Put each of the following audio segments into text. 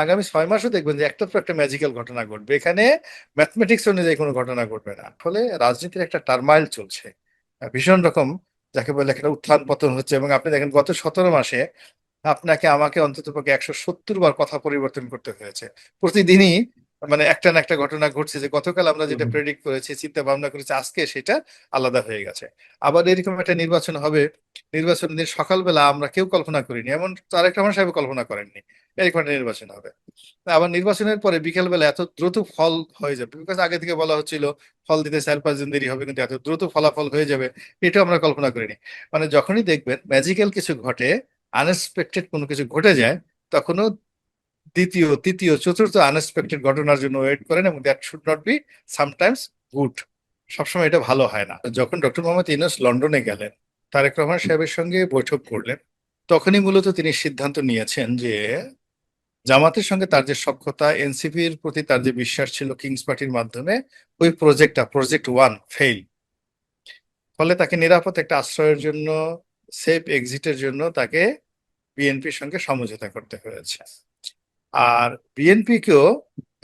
আগামী 6 মাসও দেখবেন যে একটা পর একটা ম্যাজিক্যাল ঘটনা ঘটবে, এখানে ম্যাথমেটিক্স অনুযায়ী কোনো ঘটনা ঘটবে না। ফলে রাজনীতির একটা টারমাইল চলছে ভীষণ রকম, যাকে বলে একটা উত্থান পতন হচ্ছে। এবং আপনি দেখেন গত 17 মাসে আপনাকে আমাকে অন্ততপক্ষে 170 বার কথা পরিবর্তন করতে হয়েছে প্রতিদিনই। মানে একটা না একটা ঘটনা ঘটছে, যে গতকাল আমরা যেটা হুম। প্রেডিক্ট করেছি, চিন্তা ভাবনা করেছি, আজকে সেটা আলাদা হয়ে গেছে। আবার এরকম একটা নির্বাচন হবে, নির্বাচনের দিন সকালবেলা আমরা কেউ কল্পনা করিনি, এমন তারেক রহমান সাহেব কল্পনা করেননি এরকম একটা নির্বাচন হবে। আবার নির্বাচনের পরে বিকেল বেলা এত দ্রুত ফল হয়ে যাবে, বিকজ আগে থেকে বলা হচ্ছিল ফল দিতে 4-5 দিন দেরি হবে, কিন্তু এত দ্রুত ফলাফল হয়ে যাবে এটা আমরা কল্পনা করিনি। মানে যখনই দেখবেন ম্যাজিক্যাল কিছু ঘটে, আনএক্সপেক্টেড কোনো কিছু ঘটে যায়, তখনও দ্বিতীয় তৃতীয় চতুর্থ আনএক্সপেক্টেড ঘটনার জন্য ওয়েট করেন, এবং that should not be sometimes good. সবসময় এটা ভালো হয় না। যখন ডক্টর মোহাম্মদ ইউনূস লন্ডনে গেলেন, তারেক রহমান সাহেবের সঙ্গে বৈঠক করলেন, তখনই মূলত তিনি সিদ্ধান্ত নিয়েছেন যে জামাতের সঙ্গে তার যে সখ্যতা, এনসিপির প্রতি তার যে বিশ্বাস ছিল কিংস পার্টির মাধ্যমে, ওই প্রজেক্ট ওয়ান ফেল। ফলে তাকে নিরাপদ একটা আশ্রয়ের জন্য, সেফ এক্সিটের জন্য তাকে বিএনপির সঙ্গে সমঝোতা করতে হয়েছে। আর বিএনপি কেও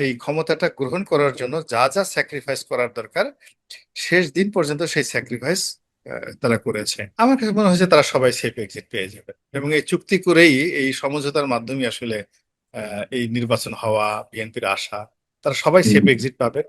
এই ক্ষমতাটা গ্রহণ করার জন্য যা যা স্যাক্রিফাইস করার দরকার, শেষ দিন পর্যন্ত সেই স্যাক্রিফাইস তারা করেছে। আমার কাছে মনে হয়েছে তারা সবাই সেফ এক্সিট পেয়ে যাবে, এবং এই চুক্তি করেই, এই সমঝোতার মাধ্যমে আসলে এই নির্বাচন হওয়া, বিএনপির আশা, তারা সবাই সেফ হুম। এক্সিট পাবে।